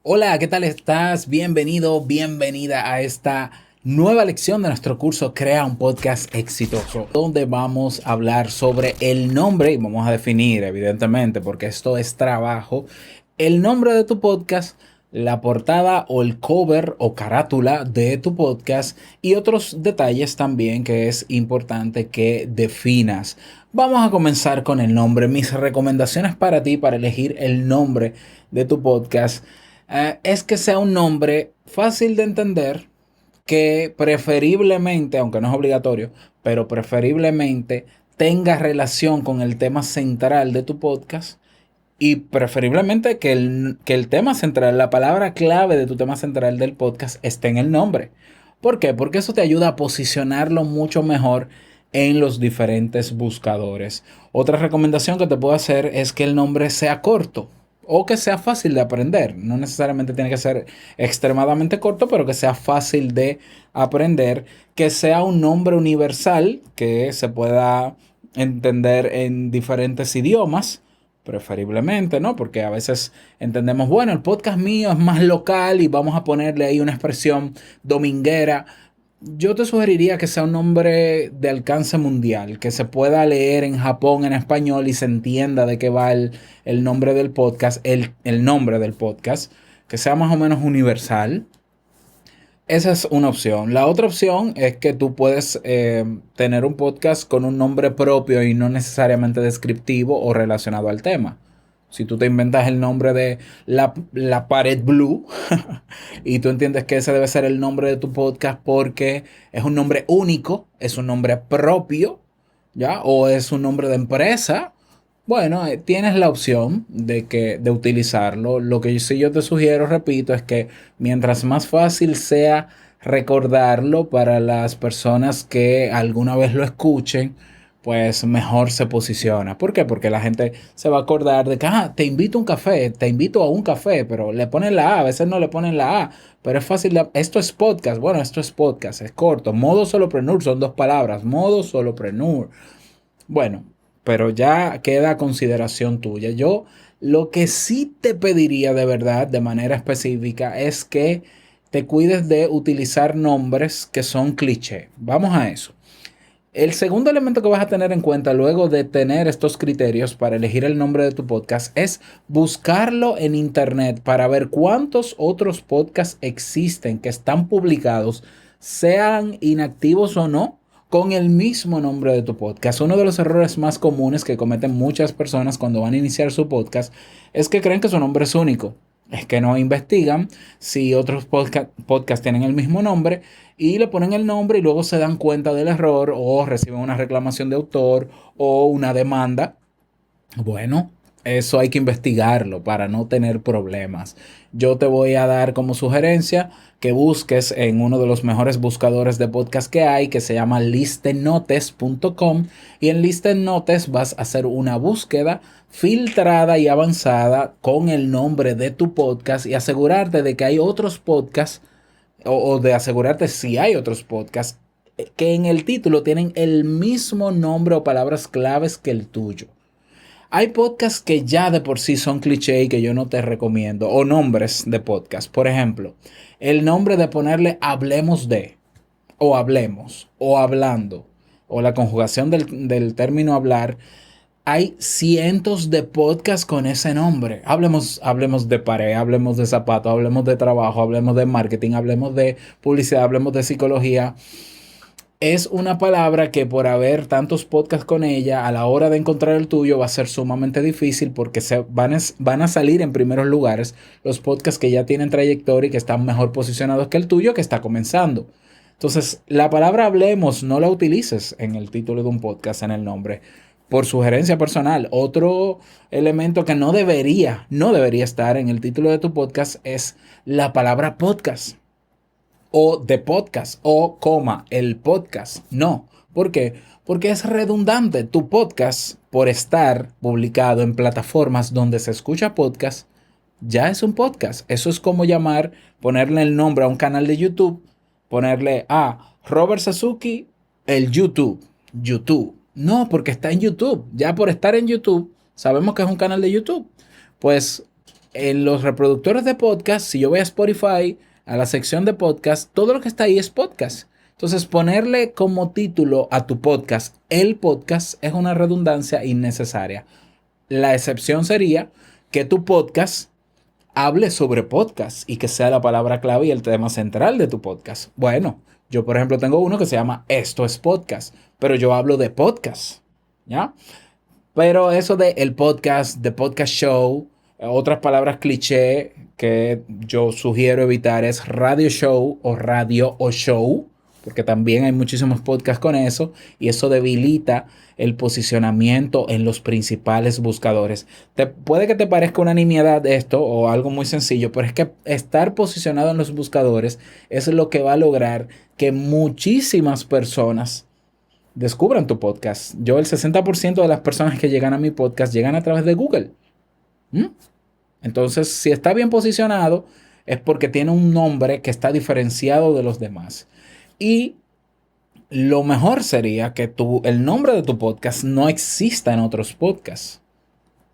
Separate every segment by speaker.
Speaker 1: Hola, ¿qué tal estás? Bienvenido, bienvenida a esta nueva lección de nuestro curso Crea un podcast exitoso, donde vamos a hablar sobre el nombre y vamos a definir, evidentemente, porque esto es trabajo, el nombre de tu podcast, la portada o el cover o carátula de tu podcast y otros detalles también que es importante que definas. Vamos a comenzar con el nombre. Mis recomendaciones para ti para elegir el nombre de tu podcast es que sea un nombre fácil de entender, que preferiblemente, aunque no es obligatorio, pero preferiblemente tenga relación con el tema central de tu podcast y preferiblemente que el tema central, la palabra clave de tu tema central del podcast esté en el nombre. ¿Por qué? Porque eso te ayuda a posicionarlo mucho mejor en los diferentes buscadores. Otra recomendación que te puedo hacer es que el nombre sea corto o que sea fácil de aprender. No necesariamente tiene que ser extremadamente corto, pero que sea fácil de aprender, que sea un nombre universal que se pueda entender en diferentes idiomas preferiblemente, ¿no? Porque a veces entendemos, bueno, el podcast mío es más local y vamos a ponerle ahí una expresión dominguera. Yo te sugeriría que sea un nombre de alcance mundial, que se pueda leer en Japón en español y se entienda de qué va el nombre del podcast, el nombre del podcast, que sea más o menos universal. Esa es una opción. La otra opción es que tú puedes tener un podcast con un nombre propio y no necesariamente descriptivo o relacionado al tema. Si tú te inventas el nombre de la pared blue y tú entiendes que ese debe ser el nombre de tu podcast porque es un nombre único, es un nombre propio, ¿ya? O es un nombre de empresa, bueno, tienes la opción de utilizarlo. Lo que sí yo te sugiero, repito, es que mientras más fácil sea recordarlo para las personas que alguna vez lo escuchen, pues mejor se posiciona. ¿Por qué? Porque la gente se va a acordar de que, te invito a un café, te invito a un café, pero le ponen la A veces no le ponen la A, pero es fácil. Esto es podcast, bueno, esto es podcast, es corto. Modo solopreneur son dos palabras, modo solopreneur. Bueno, pero ya queda a consideración tuya. Yo lo que sí te pediría de verdad, de manera específica, es que te cuides de utilizar nombres que son cliché. Vamos a eso. El segundo elemento que vas a tener en cuenta luego de tener estos criterios para elegir el nombre de tu podcast es buscarlo en internet para ver cuántos otros podcasts existen que están publicados, sean inactivos o no, con el mismo nombre de tu podcast. Uno de los errores más comunes que cometen muchas personas cuando van a iniciar su podcast es que creen que su nombre es único. Es que no investigan si otros podcasts tienen el mismo nombre y le ponen el nombre y luego se dan cuenta del error o reciben una reclamación de autor o una demanda. Bueno, eso hay que investigarlo para no tener problemas. Yo te voy a dar como sugerencia que busques en uno de los mejores buscadores de podcast que hay, que se llama listenotes.com, y en Listenotes vas a hacer una búsqueda filtrada y avanzada con el nombre de tu podcast y asegurarte de que hay otros podcasts o de asegurarte si hay otros podcasts que en el título tienen el mismo nombre o palabras claves que el tuyo. Hay podcasts que ya de por sí son cliché y que yo no te recomiendo, o nombres de podcast. Por ejemplo, el nombre de ponerle hablemos de, o hablemos, o hablando, o la conjugación del término hablar. Hay cientos de podcasts con ese nombre. Hablemos de pared, hablemos de zapatos, hablemos de trabajo, hablemos de marketing, hablemos de publicidad, hablemos de psicología. Es una palabra que por haber tantos podcasts con ella, a la hora de encontrar el tuyo va a ser sumamente difícil porque van a salir en primeros lugares los podcasts que ya tienen trayectoria y que están mejor posicionados que el tuyo que está comenzando. Entonces, la palabra hablemos no la utilices en el título de un podcast, en el nombre, por sugerencia personal. Otro elemento que no debería estar en el título de tu podcast es la palabra podcast o de podcast o coma el podcast. No. ¿Por qué? Porque es redundante. Tu podcast, por estar publicado en plataformas donde se escucha podcast, ya es un podcast. Eso es como llamar, ponerle el nombre a un canal de YouTube, ponerle a Robert Sasuki, el YouTube. YouTube. No, porque está en YouTube. Ya por estar en YouTube, sabemos que es un canal de YouTube. Pues en los reproductores de podcast, si yo voy a Spotify, a la sección de podcast, todo lo que está ahí es podcast. Entonces, ponerle como título a tu podcast, el podcast, es una redundancia innecesaria. La excepción sería que tu podcast hable sobre podcast y que sea la palabra clave y el tema central de tu podcast. Bueno, yo por ejemplo tengo uno que se llama Esto es Podcast, pero yo hablo de podcast, ¿ya? Pero eso de el podcast, de podcast show, otras palabras cliché que yo sugiero evitar es radio show o radio o show, porque también hay muchísimos podcasts con eso y eso debilita el posicionamiento en los principales buscadores. Puede que te parezca una nimiedad esto o algo muy sencillo, pero es que estar posicionado en los buscadores es lo que va a lograr que muchísimas personas descubran tu podcast. Yo, el 60% de las personas que llegan a mi podcast llegan a través de Google. ¿Mm? Entonces, si está bien posicionado, es porque tiene un nombre que está diferenciado de los demás. Y lo mejor sería que el nombre de tu podcast no exista en otros podcasts,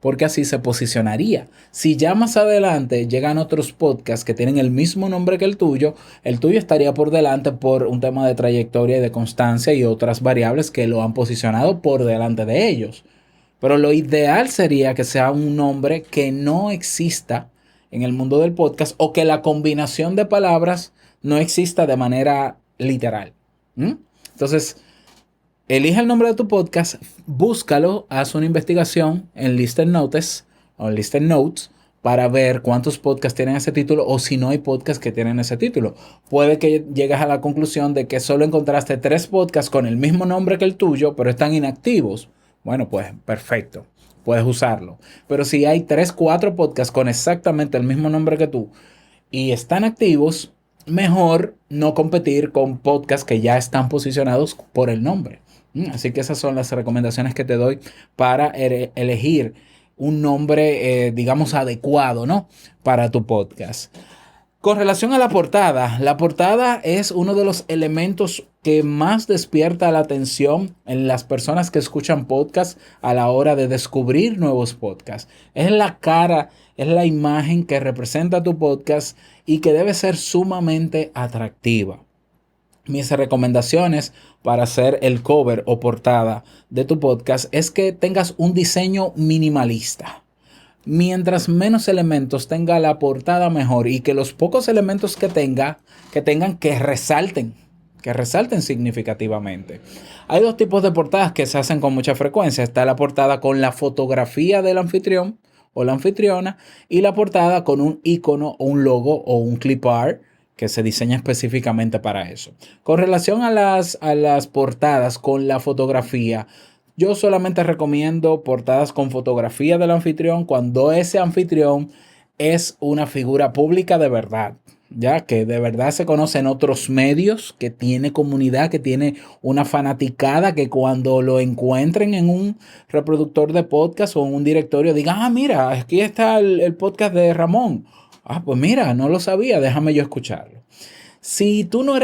Speaker 1: porque así se posicionaría. Si ya más adelante llegan otros podcasts que tienen el mismo nombre que el tuyo estaría por delante por un tema de trayectoria y de constancia y otras variables que lo han posicionado por delante de ellos. Pero lo ideal sería que sea un nombre que no exista en el mundo del podcast o que la combinación de palabras no exista de manera literal. ¿Mm? Entonces, elige el nombre de tu podcast, búscalo, haz una investigación en Listen Notes o en Listen Notes para ver cuántos podcasts tienen ese título o si no hay podcasts que tienen ese título. Puede que llegues a la conclusión de que solo encontraste 3 podcasts con el mismo nombre que el tuyo, pero están inactivos. Bueno, pues perfecto, puedes usarlo. Pero si hay 3, 4 podcasts con exactamente el mismo nombre que tú y están activos, mejor no competir con podcasts que ya están posicionados por el nombre. Así que esas son las recomendaciones que te doy para elegir un nombre, digamos, adecuado, ¿no? Para tu podcast. Con relación a la portada es uno de los elementos que más despierta la atención en las personas que escuchan podcasts a la hora de descubrir nuevos podcasts. Es la cara, es la imagen que representa tu podcast y que debe ser sumamente atractiva. Mis recomendaciones para hacer el cover o portada de tu podcast es que tengas un diseño minimalista. Mientras menos elementos tenga la portada, mejor, y que los pocos elementos que tengan que resalten significativamente. Hay dos tipos de portadas que se hacen con mucha frecuencia. Está la portada con la fotografía del anfitrión o la anfitriona y la portada con un icono o un logo o un clip art que se diseña específicamente para eso. Con relación a las portadas con la fotografía, yo solamente recomiendo portadas con fotografía del anfitrión cuando ese anfitrión es una figura pública de verdad, ya que de verdad se conoce en otros medios, que tiene comunidad, que tiene una fanaticada, que cuando lo encuentren en un reproductor de podcast o en un directorio digan, ah, mira, aquí está el podcast de Ramón. Ah, pues mira, no lo sabía, déjame yo escucharlo. Si tú no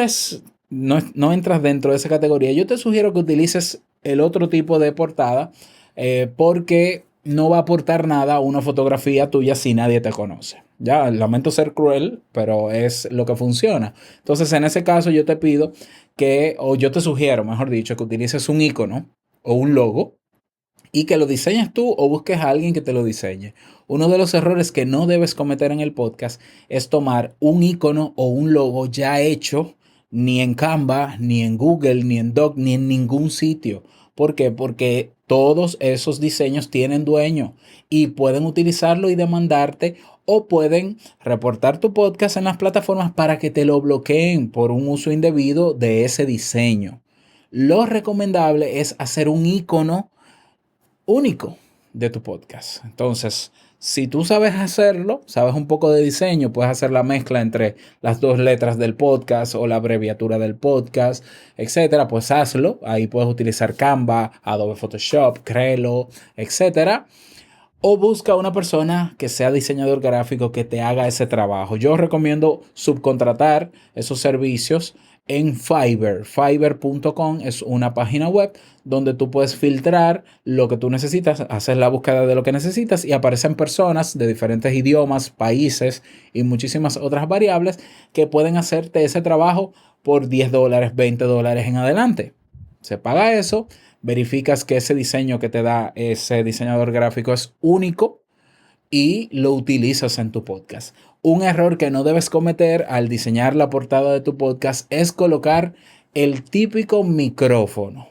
Speaker 1: entras dentro de esa categoría, yo te sugiero que utilices el otro tipo de portada porque no va a aportar nada a una fotografía tuya si nadie te conoce. Ya, lamento ser cruel, pero es lo que funciona. Entonces, en ese caso, yo te pido o yo te sugiero, mejor dicho, que utilices un icono o un logo y que lo diseñes tú o busques a alguien que te lo diseñe. Uno de los errores que no debes cometer en el podcast es tomar un icono o un logo ya hecho ni en Canva, ni en Google, ni en Doc, ni en ningún sitio. ¿Por qué? Porque todos esos diseños tienen dueño y pueden utilizarlo y demandarte o pueden reportar tu podcast en las plataformas para que te lo bloqueen por un uso indebido de ese diseño. Lo recomendable es hacer un icono único de tu podcast. Entonces, si tú sabes hacerlo, sabes un poco de diseño, puedes hacer la mezcla entre las dos letras del podcast o la abreviatura del podcast, etcétera, pues hazlo. Ahí puedes utilizar Canva, Adobe Photoshop, Crelo, etcétera. O busca una persona que sea diseñador gráfico que te haga ese trabajo. Yo recomiendo subcontratar esos servicios en Fiverr. Fiverr.com es una página web donde tú puedes filtrar lo que tú necesitas, hacer la búsqueda de lo que necesitas y aparecen personas de diferentes idiomas, países y muchísimas otras variables que pueden hacerte ese trabajo por $10, $20 en adelante. Se paga eso, verificas que ese diseño que te da ese diseñador gráfico es único y lo utilizas en tu podcast. Un error que no debes cometer al diseñar la portada de tu podcast es colocar el típico micrófono.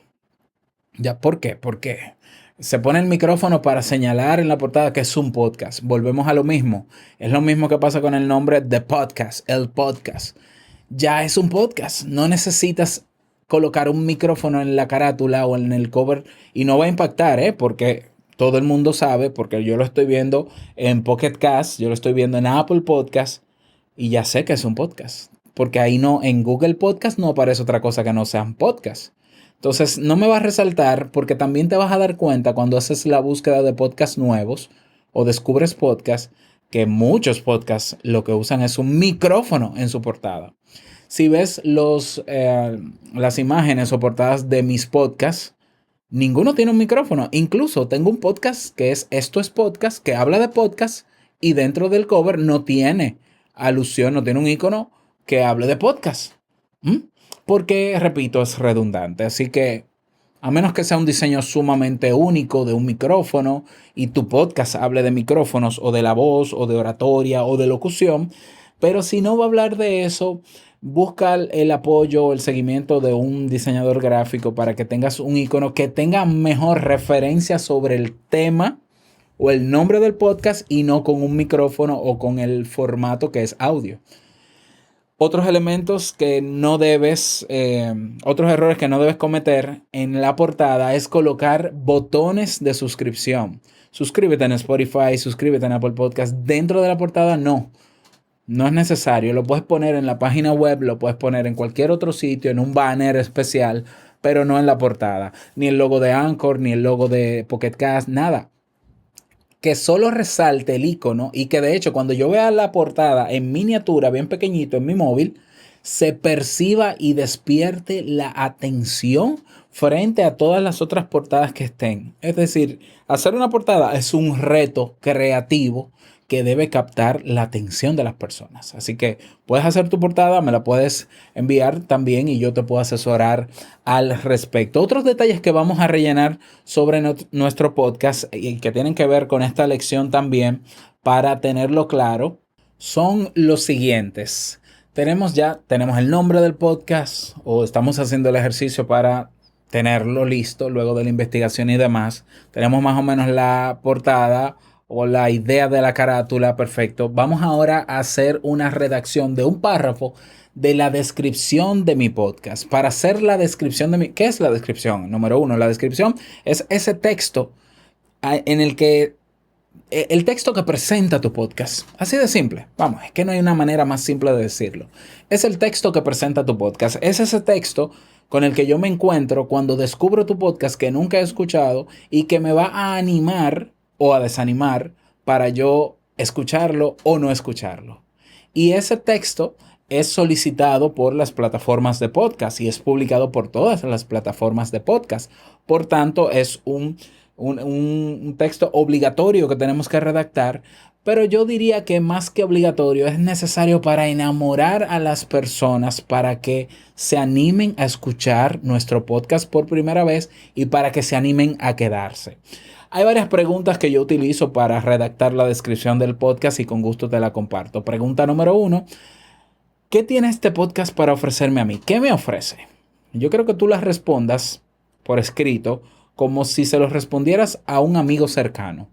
Speaker 1: ¿Ya? ¿Por qué? Porque se pone el micrófono para señalar en la portada que es un podcast. Volvemos a lo mismo. Es lo mismo que pasa con el nombre de podcast, el podcast. Ya es un podcast. No necesitas colocar un micrófono en la carátula o en el cover y no va a impactar, porque todo el mundo sabe, porque yo lo estoy viendo en Pocket Cast, yo lo estoy viendo en Apple Podcast y ya sé que es un podcast. Porque ahí no, en Google Podcast no aparece otra cosa que no sean podcasts. Entonces, no me va a resaltar porque también te vas a dar cuenta cuando haces la búsqueda de podcasts nuevos o descubres podcasts que muchos podcasts lo que usan es un micrófono en su portada. Si ves las imágenes o portadas de mis podcasts, ninguno tiene un micrófono. Incluso tengo un podcast que es Esto es Podcast, que habla de podcast y dentro del cover no tiene alusión, no tiene un icono que hable de podcast. Porque, repito, es redundante. Así que, a menos que sea un diseño sumamente único de un micrófono y tu podcast hable de micrófonos o de la voz o de oratoria o de locución, pero si no va a hablar de eso, busca el apoyo o el seguimiento de un diseñador gráfico para que tengas un icono que tenga mejor referencia sobre el tema o el nombre del podcast y no con un micrófono o con el formato que es audio. Otros elementos que no debes, otros errores que no debes cometer en la portada es colocar botones de suscripción. Suscríbete en Spotify, suscríbete en Apple Podcast. Dentro de la portada no es necesario. Lo puedes poner en la página web, lo puedes poner en cualquier otro sitio, en un banner especial, pero no en la portada. Ni el logo de Anchor, ni el logo de Pocket Cast, nada. Que solo resalte el icono y que de hecho cuando yo vea la portada en miniatura, bien pequeñito en mi móvil, se perciba y despierte la atención frente a todas las otras portadas que estén. Es decir, hacer una portada es un reto creativo que debe captar la atención de las personas. Así que puedes hacer tu portada, me la puedes enviar también y yo te puedo asesorar al respecto. Otros detalles que vamos a rellenar sobre nuestro podcast y que tienen que ver con esta lección también para tenerlo claro son los siguientes. Tenemos el nombre del podcast o estamos haciendo el ejercicio para tenerlo listo luego de la investigación y demás. Tenemos más o menos la portada o la idea de la carátula, perfecto. Vamos ahora a hacer una redacción de un párrafo de la descripción de mi podcast. Para hacer la descripción de ¿qué es la descripción? Número uno, la descripción es ese texto en el que el texto que presenta tu podcast. Así de simple. Vamos, es que no hay una manera más simple de decirlo. Es el texto que presenta tu podcast. Es ese texto con el que yo me encuentro cuando descubro tu podcast que nunca he escuchado y que me va a animar o a desanimar para yo escucharlo o no escucharlo. Y ese texto es solicitado por las plataformas de podcast y es publicado por todas las plataformas de podcast. Por tanto, es un texto obligatorio que tenemos que redactar, pero yo diría que más que obligatorio es necesario para enamorar a las personas para que se animen a escuchar nuestro podcast por primera vez y para que se animen a quedarse. Hay varias preguntas que yo utilizo para redactar la descripción del podcast y con gusto te la comparto. Pregunta número 1. ¿Qué tiene este podcast para ofrecerme a mí? ¿Qué me ofrece? Yo creo que tú las respondas por escrito como si se los respondieras a un amigo cercano.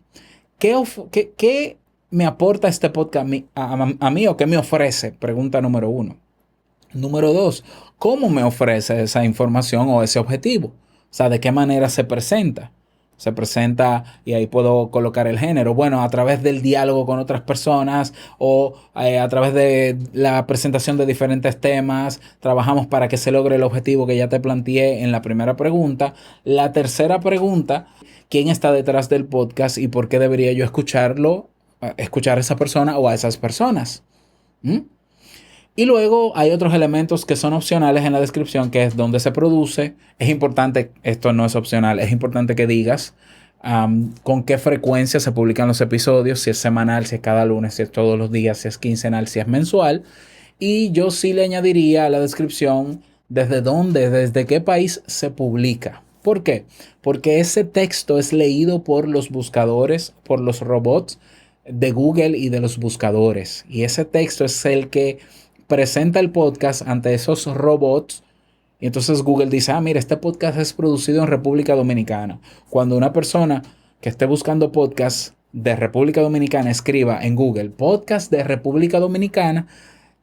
Speaker 1: ¿Qué me aporta este podcast a mí o qué me ofrece? Pregunta número 1. Número 2. ¿Cómo me ofrece esa información o ese objetivo? O sea, ¿de qué manera se presenta? Se presenta y ahí puedo colocar el género. Bueno, a través del diálogo con otras personas o a través de la presentación de diferentes temas. Trabajamos para que se logre el objetivo que ya te planteé en la primera pregunta. La tercera pregunta, ¿quién está detrás del podcast y por qué debería yo escuchar a esa persona o a esas personas? Y luego hay otros elementos que son opcionales en la descripción, que es donde se produce. Es importante, esto no es opcional, es importante que digas con qué frecuencia se publican los episodios, si es semanal, si es cada lunes, si es todos los días, si es quincenal, si es mensual. Y yo sí le añadiría a la descripción desde dónde, desde qué país se publica. ¿Por qué? Porque ese texto es leído por los buscadores, por los robots de Google y de los buscadores. Y ese texto es el que presenta el podcast ante esos robots. Y entonces Google dice, mira, este podcast es producido en República Dominicana. Cuando una persona que esté buscando podcast de República Dominicana escriba en Google podcast de República Dominicana,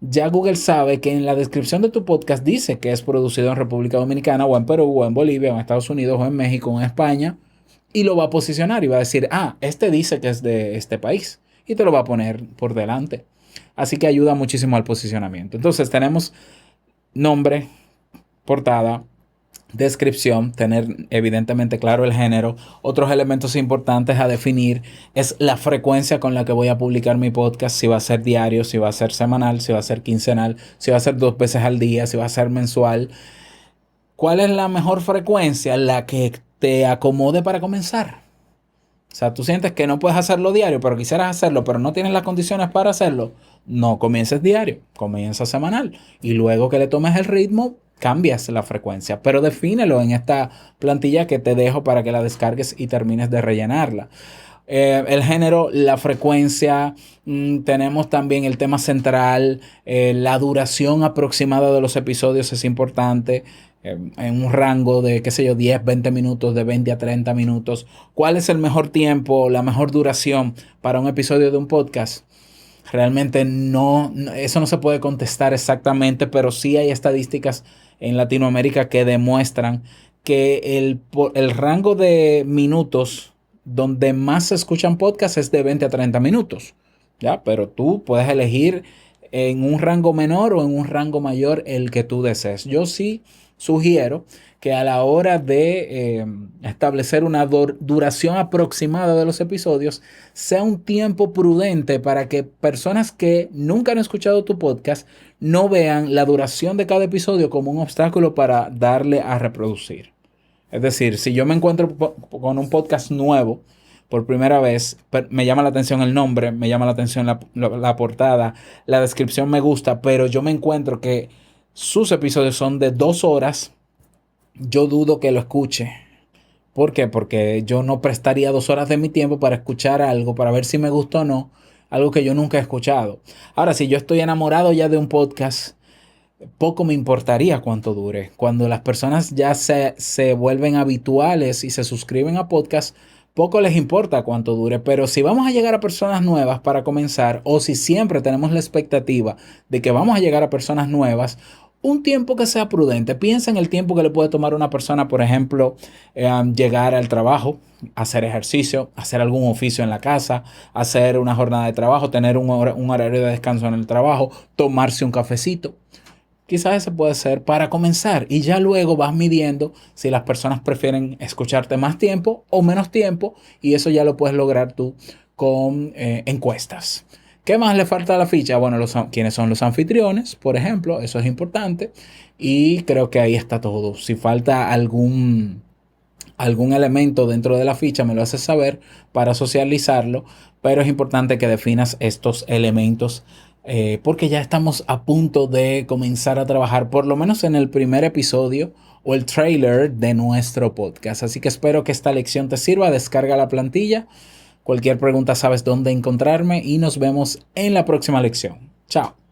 Speaker 1: ya Google sabe que en la descripción de tu podcast dice que es producido en República Dominicana o en Perú o en Bolivia o en Estados Unidos o en México o en España, y lo va a posicionar y va a decir, este dice que es de este país, y te lo va a poner por delante. Así que ayuda muchísimo al posicionamiento. Entonces tenemos nombre, portada, descripción, tener evidentemente claro el género. Otros elementos importantes a definir es la frecuencia con la que voy a publicar mi podcast, si va a ser diario, si va a ser semanal, si va a ser quincenal, si va a ser 2 veces al día, si va a ser mensual. ¿Cuál es la mejor frecuencia? La que te acomode para comenzar. O sea, tú sientes que no puedes hacerlo diario, pero quisieras hacerlo, pero no tienes las condiciones para hacerlo. No comiences diario, comienza semanal. Y luego que le tomes el ritmo, cambias la frecuencia. Pero defínelo en esta plantilla que te dejo para que la descargues y termines de rellenarla. El género, la frecuencia, tenemos también el tema central, la duración aproximada de los episodios es importante, en un rango de, qué sé yo, 10, 20 minutos, de 20 a 30 minutos. ¿Cuál es el mejor tiempo, la mejor duración para un episodio de un podcast? Realmente eso no se puede contestar exactamente, pero sí hay estadísticas en Latinoamérica que demuestran que el rango de minutos donde más se escuchan podcasts es de 20 a 30 minutos, ¿ya? Pero tú puedes elegir en un rango menor o en un rango mayor el que tú desees. Yo sí sugiero que a la hora de establecer una duración aproximada de los episodios, sea un tiempo prudente para que personas que nunca han escuchado tu podcast no vean la duración de cada episodio como un obstáculo para darle a reproducir. Es decir, si yo me encuentro con un podcast nuevo por primera vez, me llama la atención el nombre, me llama la atención la portada, la descripción me gusta, pero yo me encuentro que sus episodios son de 2 horas, yo dudo que lo escuche. ¿Por qué? Porque yo no prestaría 2 horas de mi tiempo para escuchar algo, para ver si me gusta o no, algo que yo nunca he escuchado. Ahora, si yo estoy enamorado ya de un podcast, poco me importaría cuánto dure. Cuando las personas ya se vuelven habituales y se suscriben a podcast, poco les importa cuánto dure. Pero si vamos a llegar a personas nuevas para comenzar, o si siempre tenemos la expectativa de que vamos a llegar a personas nuevas, un tiempo que sea prudente. Piensa en el tiempo que le puede tomar a una persona, por ejemplo, llegar al trabajo, hacer ejercicio, hacer algún oficio en la casa, hacer una jornada de trabajo, tener un horario de descanso en el trabajo, tomarse un cafecito. Quizás ese puede ser para comenzar y ya luego vas midiendo si las personas prefieren escucharte más tiempo o menos tiempo, y eso ya lo puedes lograr tú con encuestas. ¿Qué más le falta a la ficha? Bueno, quiénes son los anfitriones, por ejemplo, eso es importante, y creo que ahí está todo. Si falta algún elemento dentro de la ficha, me lo haces saber para socializarlo, pero es importante que definas estos elementos porque ya estamos a punto de comenzar a trabajar, por lo menos en el primer episodio o el trailer de nuestro podcast. Así que espero que esta lección te sirva. Descarga la plantilla. Cualquier pregunta sabes dónde encontrarme y nos vemos en la próxima lección. Chao.